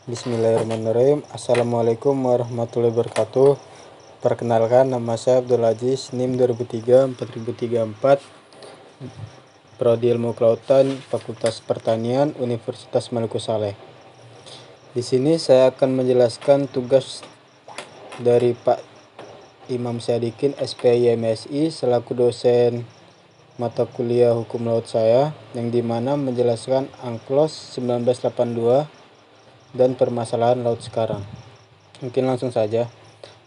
Bismillahirrahmanirrahim. Assalamualaikum warahmatullahi wabarakatuh. Perkenalkan, nama saya Abdul Aziz, NIM 2003-4034, Prodi Ilmu Kelautan, Fakultas Pertanian, Universitas Maluku Saleh. Di sini saya akan menjelaskan tugas dari Pak Imam Syadikin, SPI MSI, selaku dosen mata kuliah Hukum Laut saya, yang dimana menjelaskan UNCLOS 1982 dan permasalahan laut sekarang. Mungkin langsung saja.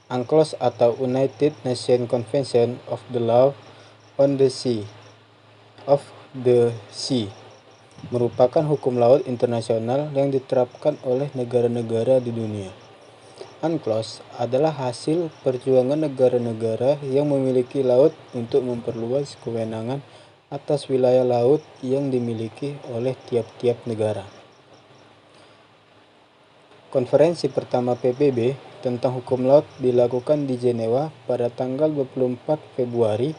UNCLOS atau United Nations Convention of the Law on the Sea merupakan hukum laut internasional yang diterapkan oleh negara-negara di dunia. UNCLOS adalah hasil perjuangan negara-negara yang memiliki laut untuk memperluas kewenangan atas wilayah laut yang dimiliki oleh tiap-tiap negara. Konferensi pertama PBB tentang hukum laut dilakukan di Jenewa pada tanggal 24 Februari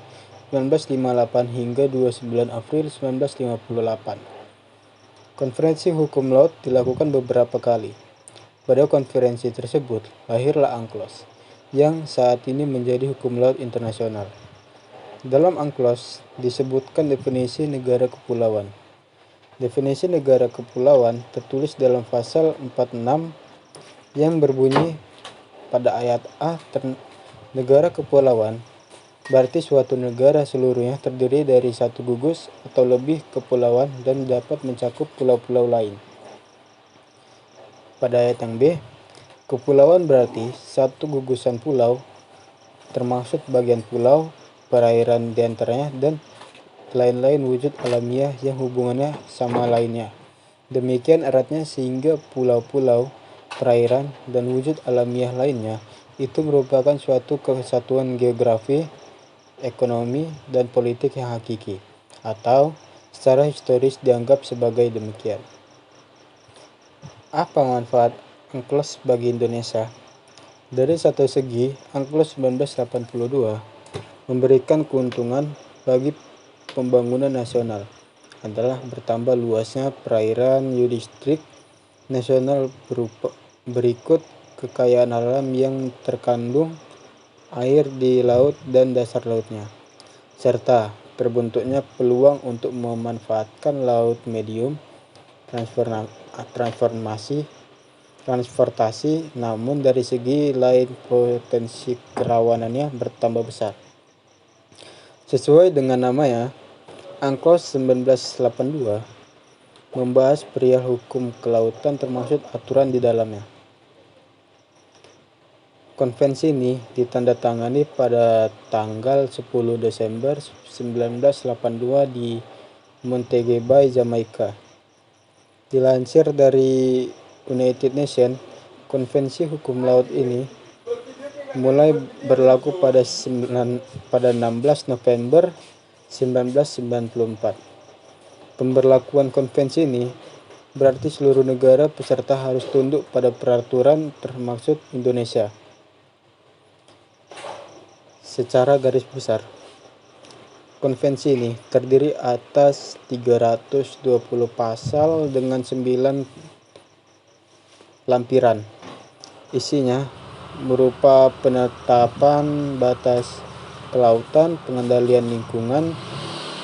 1958 hingga 29 April 1958. Konferensi hukum laut dilakukan beberapa kali. Pada konferensi tersebut, lahirlah UNCLOS, yang saat ini menjadi hukum laut internasional. Dalam UNCLOS disebutkan definisi negara kepulauan. Definisi negara kepulauan tertulis dalam pasal 46 yang berbunyi pada ayat A, negara kepulauan berarti suatu negara seluruhnya terdiri dari satu gugus atau lebih kepulauan dan dapat mencakup pulau-pulau lain. Pada ayat yang B, kepulauan berarti satu gugusan pulau, termasuk bagian pulau, perairan diantaranya, dan lain-lain wujud alamiah yang hubungannya sama lainnya. Demikian eratnya sehingga pulau-pulau, perairan, dan wujud alamiah lainnya itu merupakan suatu kesatuan geografi, ekonomi, dan politik yang hakiki, atau secara historis dianggap sebagai demikian. Apa manfaat UNCLOS bagi Indonesia? Dari satu segi, UNCLOS 1982 memberikan keuntungan bagi pembangunan nasional adalah bertambah luasnya perairan yudistrik nasional berikut kekayaan alam yang terkandung air di laut dan dasar lautnya, serta terbentuknya peluang untuk memanfaatkan laut medium transportasi, namun dari segi lain potensi kerawanannya bertambah besar. Sesuai dengan namanya, UNCLOS 1982 membahas perihal hukum kelautan termasuk aturan di dalamnya. Konvensi ini ditandatangani pada tanggal 10 Desember 1982 di Montego Bay, Jamaika. Dilansir dari United Nations, konvensi hukum laut ini mulai berlaku pada 16 November 1994. Pemberlakuan konvensi ini berarti seluruh negara peserta harus tunduk pada peraturan termasuk Indonesia. Secara garis besar, konvensi ini terdiri atas 320 pasal dengan 9 lampiran. Isinya berupa penetapan batas kelautan, pengendalian lingkungan,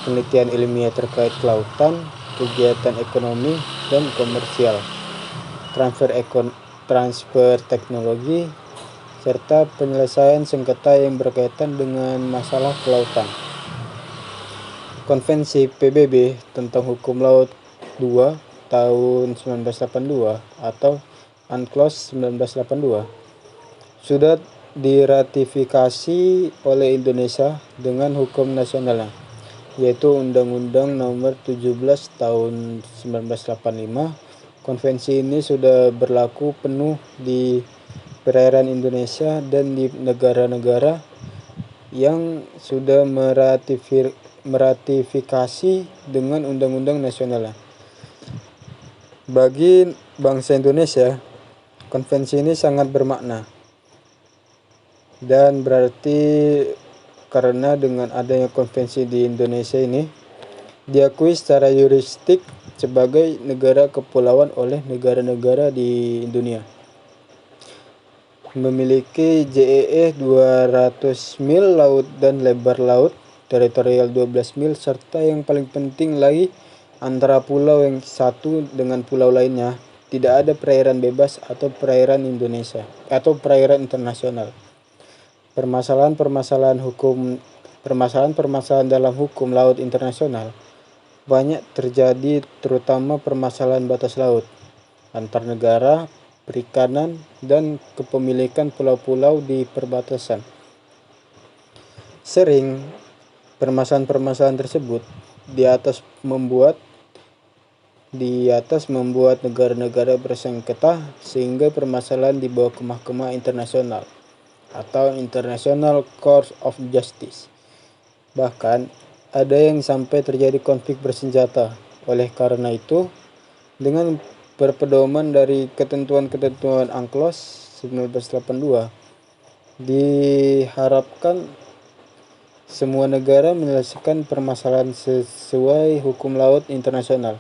penelitian ilmiah terkait kelautan, kegiatan ekonomi dan komersial, transfer teknologi, serta penyelesaian sengketa yang berkaitan dengan masalah kelautan. Konvensi PBB tentang Hukum Laut 2 tahun 1982 atau UNCLOS 1982 sudah diratifikasi oleh Indonesia dengan hukum nasionalnya, yaitu Undang-Undang Nomor 17 tahun 1985. Konvensi ini sudah berlaku penuh di perairan Indonesia dan di negara-negara yang sudah meratifikasi dengan undang-undang nasionalnya. Bagi bangsa Indonesia, konvensi ini sangat bermakna dan berarti karena dengan adanya konvensi di Indonesia ini, diakui secara yurisdik sebagai negara kepulauan oleh negara-negara di dunia. Memiliki JEE 200 mil laut dan lebar laut teritorial 12 mil, serta yang paling penting lagi, antara pulau yang satu dengan pulau lainnya tidak ada perairan bebas atau perairan Indonesia atau perairan internasional. Permasalahan dalam hukum laut internasional banyak terjadi, terutama permasalahan batas laut antar negara, perikanan, dan kepemilikan pulau-pulau di perbatasan. Sering permasalahan tersebut di atas membuat negara-negara bersengketa, sehingga permasalahan dibawa ke mahkamah internasional atau International Court of Justice. Bahkan ada yang sampai terjadi konflik bersenjata. Oleh karena itu, dengan berpedoman dari ketentuan-ketentuan UNCLOS 1982, diharapkan semua negara menyelesaikan permasalahan sesuai hukum laut internasional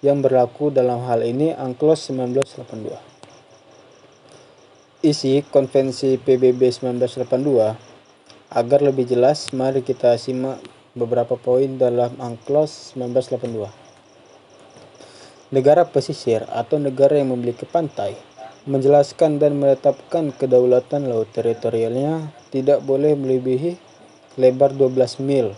yang berlaku, dalam hal ini UNCLOS 1982. Isi Konvensi PBB 1982. Agar lebih jelas, mari kita simak beberapa poin dalam UNCLOS 1982. Negara pesisir atau negara yang memiliki pantai menjelaskan dan menetapkan kedaulatan laut teritorialnya tidak boleh melebihi lebar 12 mil.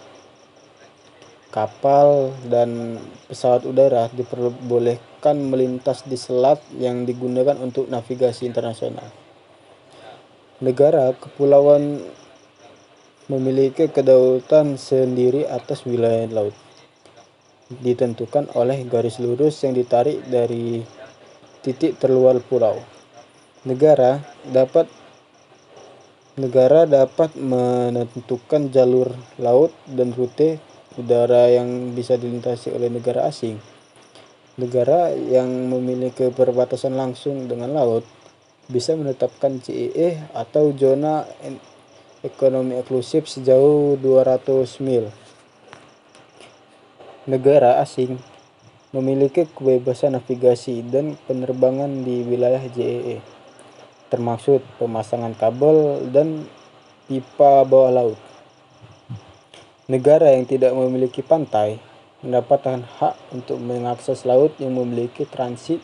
Kapal dan pesawat udara diperbolehkan melintas di selat yang digunakan untuk navigasi internasional. Negara kepulauan memiliki kedaulatan sendiri atas wilayah laut, ditentukan oleh garis lurus yang ditarik dari titik terluar pulau. Negara dapat menentukan jalur laut dan rute udara yang bisa dilintasi oleh negara asing. Negara yang memiliki perbatasan langsung dengan laut bisa menetapkan JEE atau zona ekonomi eksklusif sejauh 200 mil. Negara asing memiliki kebebasan navigasi dan penerbangan di wilayah JEE, termasuk pemasangan kabel dan pipa bawah laut. Negara yang tidak memiliki pantai mendapatkan hak untuk mengakses laut yang memiliki transit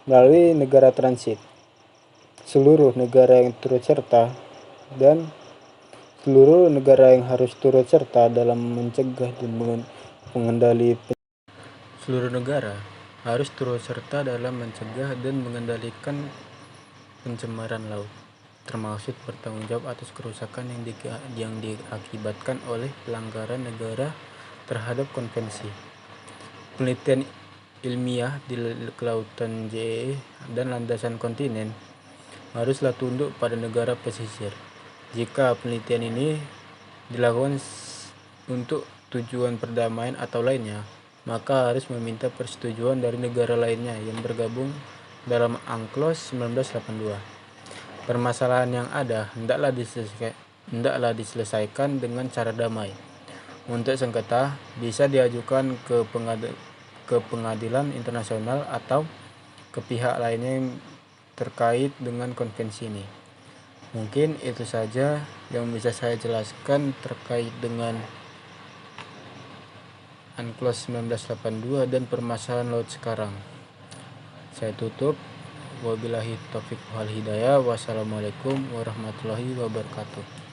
melalui negara transit. Seluruh negara yang harus turut serta dalam mencegah dan mengendalikan pencemaran laut, termasuk bertanggung jawab atas kerusakan yang diakibatkan oleh pelanggaran negara terhadap konvensi. Penelitian ilmiah di kelautan JEE dan landasan kontinen haruslah tunduk pada negara pesisir. Jika penelitian ini dilakukan untuk tujuan perdamaian atau lainnya, maka harus meminta persetujuan dari negara lainnya yang bergabung dalam UNCLOS 1982. Permasalahan yang ada hendaklah diselesaikan dengan cara damai. Untuk sengketa bisa diajukan ke pengadilan internasional atau ke pihak lainnya yang terkait dengan konvensi ini. Mungkin itu saja yang bisa saya jelaskan terkait dengan UNCLOS 1982 dan permasalahan laut sekarang. Saya tutup. Wabillahi taufiq wal hidayah. Wassalamualaikum warahmatullahi wabarakatuh.